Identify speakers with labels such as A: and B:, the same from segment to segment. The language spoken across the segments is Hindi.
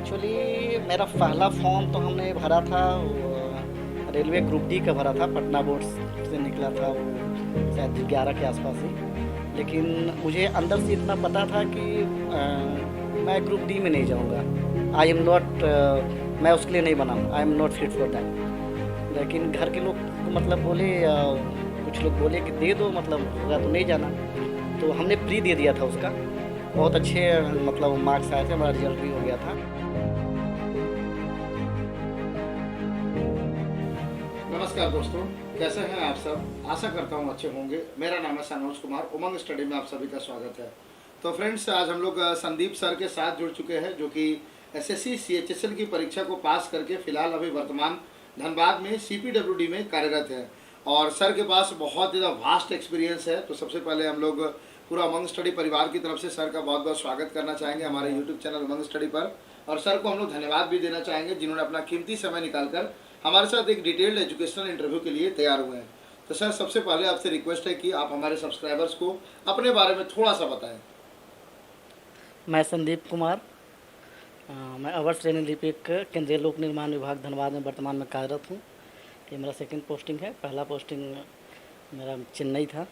A: एक्चुअली मेरा पहला फॉर्म तो हमने भरा था रेलवे ग्रुप डी का भरा था, पटना बोर्ड से निकला था वो शायद 11 के आसपास ही। लेकिन मुझे अंदर से इतना पता था कि मैं ग्रुप डी में नहीं जाऊंगा। आई एम नॉट, मैं उसके लिए नहीं बना हूँ, I am not fit for that. लेकिन घर के लोग मतलब बोले, कुछ लोग बोले कि दे दो, मतलब होगा तो नहीं जाना। तो हमने प्री दे दिया था उसका। बहुत अच्छे मतलब मार्क्स आए थे, हमारा रिजल्ट भी हो गया था।
B: नमस्कार दोस्तों, कैसे हैं आप सब। आशा करता हूं अच्छे होंगे। मेरा नाम है सनोज कुमार। उमंग स्टडी में आप सभी का स्वागत है। तो फ्रेंड्स, आज हम लोग संदीप सर के साथ जुड़ चुके हैं, जो कि एसएससी सीएचएसएल की परीक्षा को पास करके फिलहाल अभी वर्तमान धनबाद में सीपीडब्ल्यूडी में कार्यरत हैं। और सर के पास बहुत ज़्यादा वास्ट एक्सपीरियंस है। तो सबसे पहले हम लोग पूरा उमंग स्टडी परिवार की तरफ से सर का बहुत बहुत स्वागत करना चाहेंगे हमारे यूट्यूब चैनल उमंग स्टडी पर। और सर को हम लोग धन्यवाद भी देना चाहेंगे, जिन्होंने अपना कीमती समय निकालकर हमारे साथ एक डिटेल्ड एजुकेशनल इंटरव्यू के लिए तैयार हुए हैं। तो सर, सबसे पहले आपसे रिक्वेस्ट है कि आप हमारे सब्सक्राइबर्स को अपने बारे में थोड़ा सा बताएं।
A: मैं संदीप कुमार, मैं अवर श्रेणी लिपिक केंद्रीय लोक निर्माण विभाग धनबाद में वर्तमान में कार्यरत हूँ। ये मेरा सेकंड पोस्टिंग है। पहला पोस्टिंग मेरा चेन्नई था।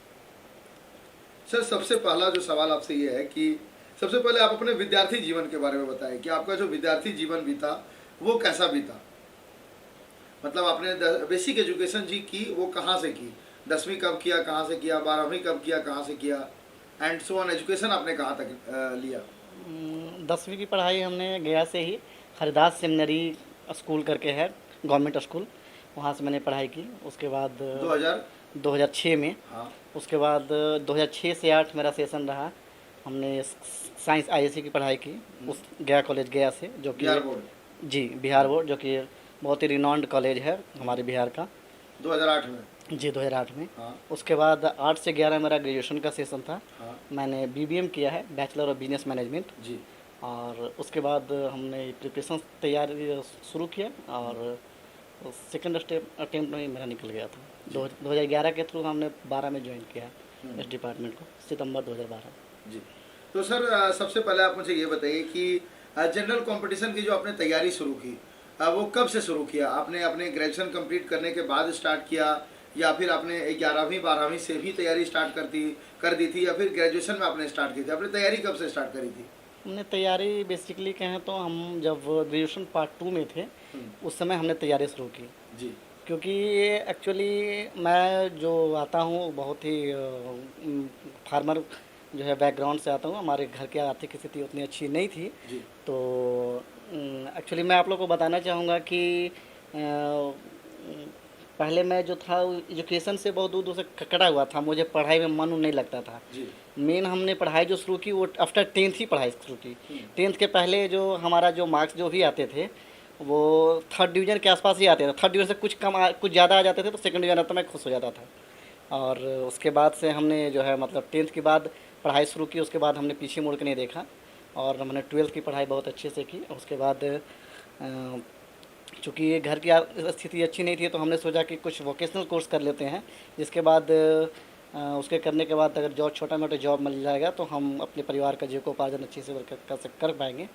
B: सर, सबसे पहला जो सवाल आपसे ये है कि सबसे पहले आप अपने विद्यार्थी जीवन के बारे में बताएं कि आपका जो विद्यार्थी जीवन बीता वो कैसा बीता। मतलब आपने बेसिक एजुकेशन जी की वो कहाँ से की, 10वीं कब किया, कहाँ से किया, 12वीं कब किया, कहाँ से किया, एंड सो ऑन एजुकेशन आपने कहाँ तक लिया।
A: 10वीं की पढ़ाई हमने गया से ही हरिदास सेमिनरी स्कूल करके है, गवर्नमेंट स्कूल, वहाँ से मैंने पढ़ाई की। उसके बाद 2006 में,
B: हाँ।
A: उसके बाद 2006 से 8 मेरा सेशन रहा। हमने साइंस आईएससी की पढ़ाई की उस गया कॉलेज गया से, जो कि
B: बिहार बोर्ड।
A: जी बिहार बोर्ड, जो कि बहुत ही रिनॉन्ड कॉलेज है हमारे बिहार का।
B: 2008 में।
A: जी 2008 में।
B: हाँ।
A: उसके बाद 8 से 11 मेरा ग्रेजुएशन का सेशन था।
B: हाँ।
A: मैंने बीबीएम किया है, बैचलर ऑफ बिजनेस मैनेजमेंट।
B: जी।
A: और उसके बाद हमने प्रिपरेशन तैयारी शुरू किया और सेकंड स्टेप अटेम्प्ट में मेरा निकल गया था। 2011 के थ्रू हमने 12 में ज्वाइन किया इस डिपार्टमेंट को, सितंबर 2012।
B: जी। तो सर, सबसे पहले आप मुझे ये बताइए कि जनरल कंपटीशन की जो आपने तैयारी शुरू की, वो कब से शुरू किया। आपने अपने ग्रेजुएशन कंप्लीट करने के बाद स्टार्ट किया, या फिर आपने 11वीं 12वीं से भी तैयारी स्टार्ट कर दी थी, या फिर ग्रेजुएशन में आपने स्टार्ट की थी। आपने तैयारी कब से स्टार्ट करी थी।
A: हमने तैयारी बेसिकली कहें तो हम जब ग्रेजुएशन पार्ट 2 में थे उस समय हमने तैयारी शुरू की।
B: जी।
A: क्योंकि एक्चुअली मैं जो आता हूँ बहुत ही फार्मर जो है बैकग्राउंड से आता हूँ। हमारे घर की आर्थिक स्थिति उतनी अच्छी नहीं थी।
B: जी।
A: तो एक्चुअली मैं आप लोग को बताना चाहूँगा कि पहले मैं जो था एजुकेशन से बहुत दूर दूर से कटा हुआ था। मुझे पढ़ाई में मन नहीं लगता था।
B: जी।
A: मेन हमने पढ़ाई जो शुरू की वो आफ्टर 10th ही पढ़ाई शुरू की। 10th के पहले जो हमारा जो मार्क्स जो भी आते थे वो 3rd डिवीज़न के आसपास ही आते थे। 3rd डिवीज़न से कुछ कुछ ज़्यादा आ जाते थे तो 2nd डिवीज़न आता, मैं खुश हो जाता था। और उसके बाद से हमने जो है मतलब 10th के बाद पढ़ाई शुरू की। उसके बाद हमने पीछे मुड़ के नहीं देखा और हमने 12th की पढ़ाई बहुत अच्छे से की। उसके बाद चूँकि घर की स्थिति अच्छी नहीं थी तो हमने सोचा कि कुछ वोकेशनल कोर्स कर लेते हैं, जिसके बाद उसके करने के बाद अगर जॉब छोटा मोटा जॉब मिल जाएगा तो हम अपने परिवार का जीविकोपार्जन अच्छे से कर पाएंगे।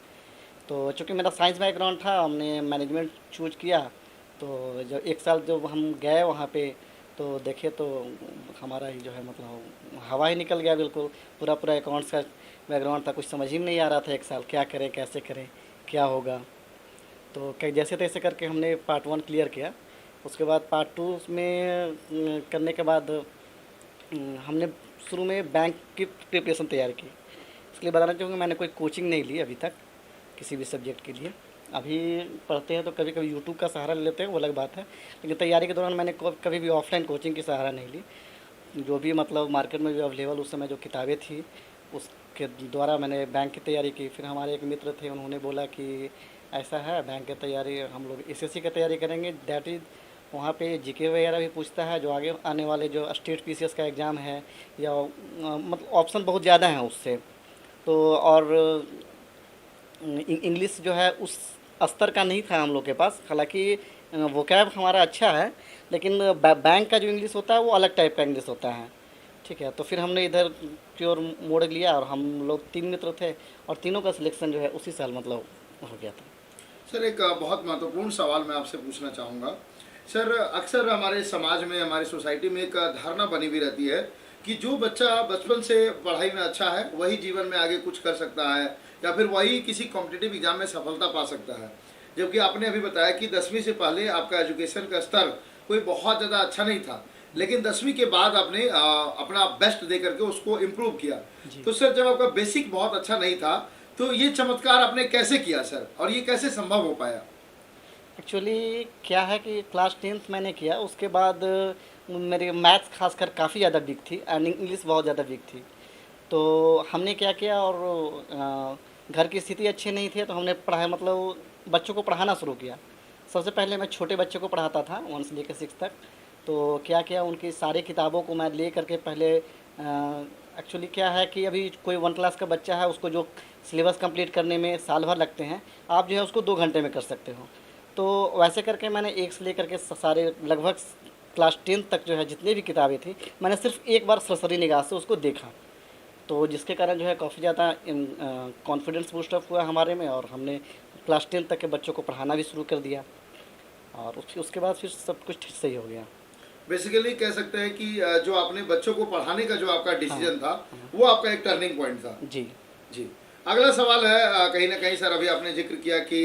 A: तो चूँकि मेरा साइंस बैकग्राउंड था, हमने मैनेजमेंट चूज किया। तो जब 1 साल जब हम गए वहाँ पे तो देखे तो हमारा ही जो है मतलब हवा ही निकल गया बिल्कुल। पूरा अकाउंट्स का बैकग्राउंड था, कुछ समझ ही नहीं आ रहा था 1 साल क्या करें, कैसे करें, क्या होगा। तो कई जैसे तैसे करके हमने पार्ट 1 क्लियर किया। उसके बाद पार्ट 2 में करने के बाद हमने शुरू में बैंक की प्रिपरेशन तैयार की। इसके लिए बताना चाहूँगा मैंने कोई कोचिंग नहीं ली अभी तक किसी भी सब्जेक्ट के लिए। अभी पढ़ते हैं तो कभी कभी यूट्यूब का सहारा ले लेते हैं, वो अलग बात है। लेकिन तैयारी के दौरान मैंने कभी भी ऑफलाइन कोचिंग की सहारा नहीं ली। जो भी मतलब मार्केट में जो अवेलेबल उस समय जो किताबें थी उसके द्वारा मैंने बैंक की तैयारी की। फिर हमारे एक मित्र थे, उन्होंने बोला कि ऐसा है बैंक की तैयारी, हम लोग एसएससी की तैयारी करेंगे, दैट इज़ वहाँ पे जीके वगैरह भी पूछता है, जो आगे आने वाले जो स्टेट पीसीएस का एग्ज़ाम है या मतलब ऑप्शन बहुत ज़्यादा हैं उससे। तो और इंग्लिश जो है उस स्तर का नहीं था हम लोग के पास। हालांकि वोकैब हमारा अच्छा है, लेकिन बैंक का जो इंग्लिश होता है वो अलग टाइप का इंग्लिश होता है। ठीक है, तो फिर हमने इधर प्योर मोड़ लिया और हम लोग 3 मित्र थे और तीनों का सिलेक्शन जो है उसी साल मतलब हो गया था।
B: सर एक बहुत महत्वपूर्ण सवाल मैं आपसे पूछना चाहूँगा। सर अक्सर हमारे समाज में, हमारी सोसाइटी में एक धारणा बनी हुई रहती है कि जो बच्चा बचपन से पढ़ाई में अच्छा है वही जीवन में आगे कुछ कर सकता है या फिर वही किसी कॉम्पिटिटिव एग्जाम में सफलता पा सकता है। जबकि आपने अभी बताया कि 10वीं से पहले आपका एजुकेशन का स्तर कोई बहुत ज़्यादा अच्छा नहीं था, लेकिन 10वीं के बाद आपने अपना बेस्ट दे करके उसको इम्प्रूव किया। तो सर जब आपका बेसिक बहुत अच्छा नहीं था तो ये चमत्कार आपने कैसे किया सर, और ये कैसे संभव हो पाया?
A: एक्चुअली क्या है कि क्लास 10th मैंने किया, उसके बाद मेरी मैथ्स खासकर काफ़ी ज़्यादा वीक थी एंड इंग्लिश बहुत ज़्यादा वीक थी। तो हमने क्या किया, और घर की स्थिति अच्छी नहीं थी तो हमने पढ़ाई मतलब बच्चों को पढ़ाना शुरू किया। सबसे पहले मैं छोटे बच्चों को पढ़ाता था 1 से लेकर 6 तक। तो क्या किया, उनकी सारी किताबों को मैं ले करके पहले एक्चुअली क्या है कि अभी कोई 1 क्लास का बच्चा है, उसको जो सिलेबस कंप्लीट करने में साल भर लगते हैं, आप जो है उसको 2 घंटे में कर सकते हो। तो वैसे करके मैंने 1 से लेकर के सारे लगभग क्लास 10 तक जो है जितनी भी किताबें थी, मैंने सिर्फ एक बार सरसरी निगाह से उसको देखा। तो जिसके कारण जो है काफ़ी ज़्यादा कॉन्फिडेंस बूस्टअप हुआ हमारे में, और हमने क्लास 10 तक के बच्चों को पढ़ाना भी शुरू कर दिया, और उसके बाद फिर सब कुछ सही हो गया।
B: बेसिकली कह सकते हैं कि जो आपने बच्चों को पढ़ाने का जो आपका डिसीजन था
A: हाँ।
B: वो आपका एक टर्निंग पॉइंट था।
A: जी।
B: जी। अगला सवाल है, कहीं ना कहीं सर अभी आपने जिक्र किया कि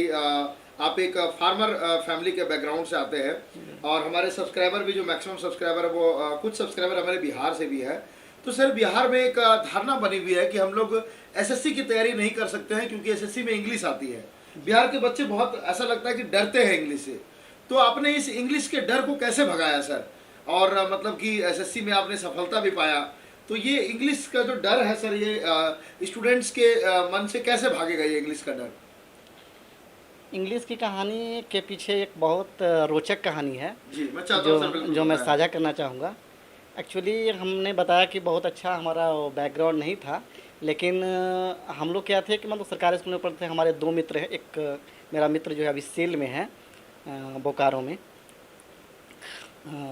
B: आप एक फार्मर फैमिली के बैकग्राउंड से आते हैं, और हमारे सब्सक्राइबर भी जो मैक्सिमम सब्सक्राइबर है वो कुछ सब्सक्राइबर हमारे बिहार से भी है। तो सर बिहार में एक धारणा बनी हुई है कि हम लोग एसएससी की तैयारी नहीं कर सकते हैं क्योंकि एसएससी में इंग्लिश आती है। बिहार के बच्चे बहुत ऐसा लगता है कि डरते हैं इंग्लिश से। तो आपने इस इंग्लिश के डर को कैसे भगाया सर, और मतलब कि एसएससी में आपने सफलता भी पाया, तो ये इंग्लिश का जो डर है सर, ये स्टूडेंट्स के मन से कैसे भागेगा ये इंग्लिश का डर?
A: इंग्लिश की कहानी के पीछे एक बहुत रोचक कहानी है
B: जी, मैं चाहता हूँ सर बिल्कुल
A: जो मैं
B: बताएं।
A: साझा करना चाहूँगा। एक्चुअली हमने बताया कि बहुत अच्छा हमारा बैकग्राउंड नहीं था, लेकिन हम लोग क्या थे कि मतलब सरकारी स्कूल में पढ़ते थे। हमारे 2 मित्र हैं, एक मेरा मित्र जो है अभी सेल में है, बोकारो में,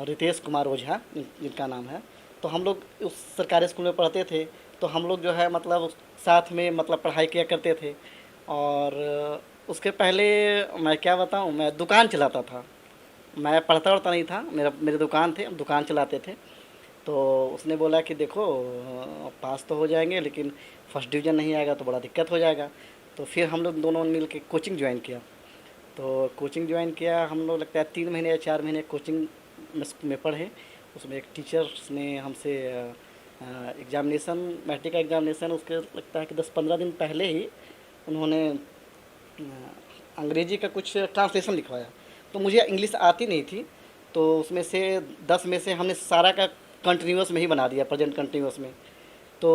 A: रितेश कुमार ओझा जिनका नाम है। तो हम लोग उस सरकारी स्कूल में पढ़ते थे, तो हम लोग जो है मतलब साथ में मतलब पढ़ाई किया करते थे। और उसके पहले मैं क्या बताऊं, मैं दुकान चलाता था। मैं पढ़ता वढ़ता नहीं था, मेरे दुकान थे, हम दुकान चलाते थे। तो उसने बोला कि देखो पास तो हो जाएंगे, लेकिन फर्स्ट डिवीज़न नहीं आएगा तो बड़ा दिक्कत हो जाएगा। तो फिर हम लोग दोनों मिल के कोचिंग ज्वाइन किया। तो कोचिंग ज्वाइन किया हम लोग, लगता है 3 महीने या 4 महीने कोचिंग में पढ़े। उसमें एक टीचर्स ने हमसे एग्ज़ामिनेशन, मैट्रिक का एग्ज़ामिनेशन, उसके लगता है कि 10-15 दिन पहले ही उन्होंने अंग्रेजी का कुछ ट्रांसलेशन लिखवाया। तो मुझे इंग्लिश आती नहीं थी, तो उसमें से 10 में से हमने सारा का कंटिन्यूअस में ही बना दिया, प्रेजेंट कंटिन्यूअस में। तो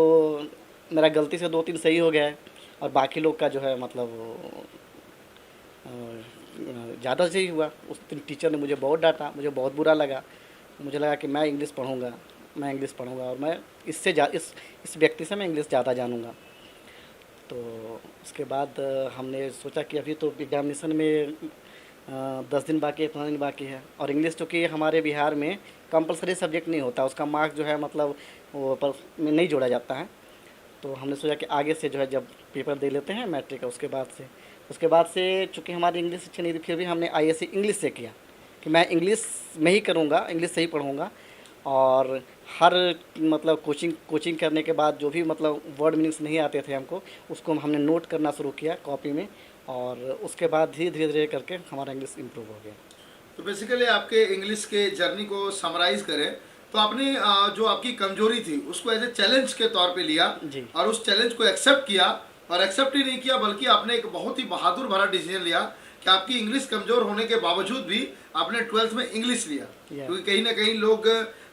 A: मेरा गलती से 2-3 सही हो गया है, और बाकी लोग का जो है मतलब ज़्यादा सही हुआ। उस दिन टीचर ने मुझे बहुत डांटा, मुझे बहुत बुरा लगा। मुझे लगा कि मैं इंग्लिश पढ़ूँगा और मैं इस व्यक्ति से मैं इंग्लिश ज़्यादा जानूँगा। तो उसके बाद हमने सोचा कि अभी तो एग्जामिनेशन में 10 दिन बाकी है, 15 दिन बाकी है, और इंग्लिश चूँकि हमारे बिहार में कंपलसरी सब्जेक्ट नहीं होता, उसका मार्क्स जो है मतलब वो पर में नहीं जोड़ा जाता है। तो हमने सोचा कि आगे से जो है जब पेपर दे लेते हैं मैट्रिक का, उसके बाद से चूँकि हमारी इंग्लिश अच्छी नहीं थी, फिर भी हमने आईएससी इंग्लिश से किया कि मैं इंग्लिश में ही करूँगा, इंग्लिश से ही पढ़ूँगा। और हर मतलब कोचिंग करने के बाद जो भी मतलब वर्ड मीनिंग्स नहीं आते थे हमको, उसको हमने नोट करना शुरू किया कॉपी में, और उसके बाद धीरे धीरे करके हमारा इंग्लिश इम्प्रूव हो गया।
B: तो बेसिकली आपके इंग्लिश के जर्नी को समराइज करें तो आपने जो आपकी कमजोरी थी उसको एज ए चैलेंज के तौर पे लिया,
A: जी।
B: और उस चैलेंज को एक्सेप्ट किया, और एक्सेप्ट ही नहीं किया बल्कि आपने एक बहुत ही बहादुर भरा डिसीजन लिया कि आपकी इंग्लिश कमजोर होने के बावजूद भी आपने 12th में इंग्लिश लिया। क्योंकि कहीं ना कहीं लोग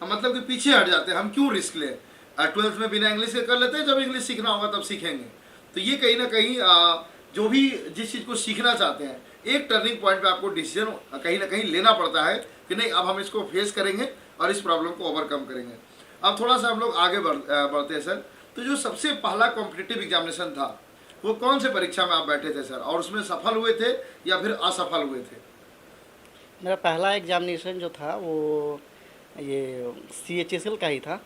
B: मतलब कि पीछे हट जाते हैं, हम क्यों रिस्क लें, 12th में बिना इंग्लिश के कर लेते हैं, जब इंग्लिश सीखना होगा तब सीखेंगे। तो ये कहीं ना कहीं जो भी जिस चीज़ को सीखना चाहते हैं, एक टर्निंग पॉइंट पे आपको डिसीजन कहीं ना कहीं लेना पड़ता है कि नहीं अब हम इसको फेस करेंगे और इस प्रॉब्लम को ओवरकम करेंगे। अब थोड़ा सा हम लोग आगे बढ़ते हैं सर। तो जो सबसे पहला कॉम्पिटिटिव एग्जामिनेशन था वो कौन से परीक्षा में आप बैठे थे सर, और उसमें सफल हुए थे या फिर असफल हुए थे?
A: मेरा पहला एग्जामिनेशन जो था वो ये CHSL का ही था।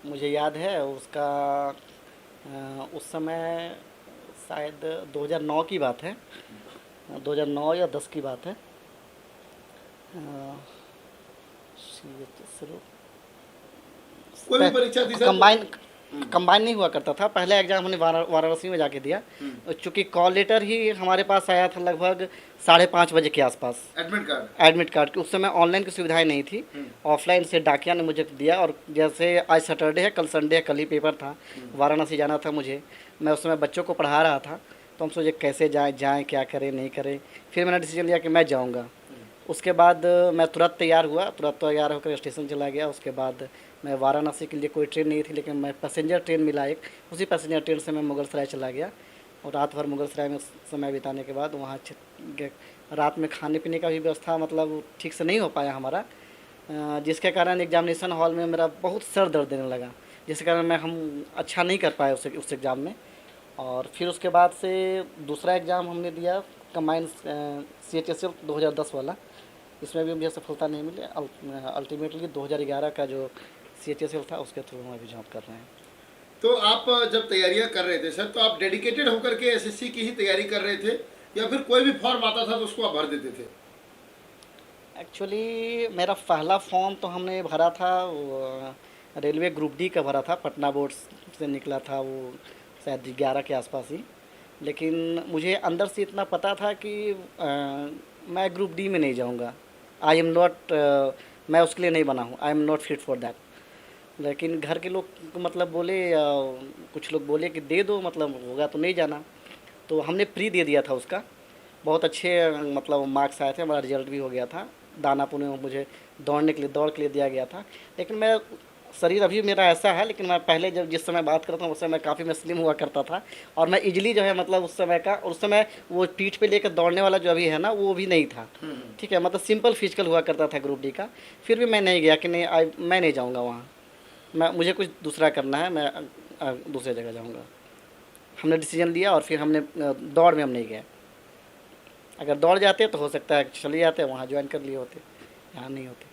A: मुझे याद है उसका उस समय शायद 2009 की बात है। 2009 या 10 की बात है।
B: कोई भी परीक्षा थी सर?
A: कंबाइन कंबाइन नहीं हुआ करता था। पहला एग्ज़ाम हमने वाराणसी में जाके दिया। चूँकि कॉल लेटर ही हमारे पास आया था लगभग 5:30 बजे के आसपास। एडमिट कार्ड की उस समय ऑनलाइन की सुविधाएं नहीं थी। ऑफलाइन से डाकिया ने मुझे दिया, और जैसे आज सैटरडे है, कल संडे है, कल ही पेपर था, वाराणसी जाना था मुझे। मैं उस समय बच्चों को पढ़ा रहा था, तो हम सोचे कैसे जाएँ क्या करें नहीं करें। फिर मैंने डिसीजन लिया कि मैं जाऊँगा। उसके बाद मैं तुरंत तैयार हुआ, तुरंत तैयार होकर स्टेशन चला गया। उसके बाद मैं वाराणसी के लिए कोई ट्रेन नहीं थी, लेकिन मैं पैसेंजर ट्रेन मिला एक, उसी पैसेंजर ट्रेन से मैं मुगलसराय चला गया। और रात भर मुगलसराय में समय बिताने के बाद वहाँ रात में खाने पीने का भी व्यवस्था मतलब ठीक से नहीं हो पाया हमारा, जिसके कारण एग्जामिनेशन हॉल में मेरा बहुत सर दर्द देने लगा, जिसके कारण हम अच्छा नहीं कर पाए उस एग्ज़ाम में। और फिर उसके बाद से दूसरा एग्ज़ाम हमने दिया, कंबाइंड CHSL 2010 वाला। इसमें भी मुझे सफलता नहीं मिली। अल्टीमेटली 2011 का जो CHSL था, उसके थ्रू हम अभी जॉब कर रहे हैं।
B: तो आप जब तैयारियां कर रहे थे सर, तो आप डेडिकेटेड होकर के SSC की ही तैयारी कर रहे थे, या फिर कोई भी फॉर्म आता था तो उसको आप भर देते थे?
A: एक्चुअली मेरा पहला फॉर्म तो हमने भरा था, रेलवे ग्रुप D का भरा था, पटना बोर्ड से निकला था वो, शायद 11 के आसपास ही। लेकिन मुझे अंदर से इतना पता था कि मैं ग्रुप D में नहीं जाऊंगा। आई एम नॉट, मैं उसके लिए नहीं बना हूँ, I am not fit for that. लेकिन घर के लोग मतलब बोले, कुछ लोग बोले कि दे दो, मतलब होगा तो नहीं जाना। तो हमने प्री दे दिया था उसका। बहुत अच्छे मतलब मार्क्स आए थे, हमारा रिजल्ट भी हो गया था। दानापुर में मुझे दौड़ के लिए दिया गया था। लेकिन मैं शरीर अभी मेरा ऐसा है, लेकिन मैं पहले जब जिस समय बात करता हूँ उस समय काफ़ी मैं स्लिम हुआ करता था, और मैं इजीली जो है मतलब उस समय का, उस समय वो पीठ पे लेकर दौड़ने वाला जो अभी है ना, वो भी नहीं था। ठीक है, मतलब सिंपल फिजिकल हुआ करता था ग्रुप D का। फिर भी मैं नहीं गया कि नहीं, मैं नहीं जाऊँगा वहाँ, मुझे कुछ दूसरा करना है, मैं दूसरी जगह जाऊँगा। हमने डिसीजन लिया और फिर हमने दौड़ में हम नहीं गए। अगर दौड़ जाते तो हो सकता है चले जाते, वहाँ ज्वाइन कर लिए होते, यहाँ नहीं होते।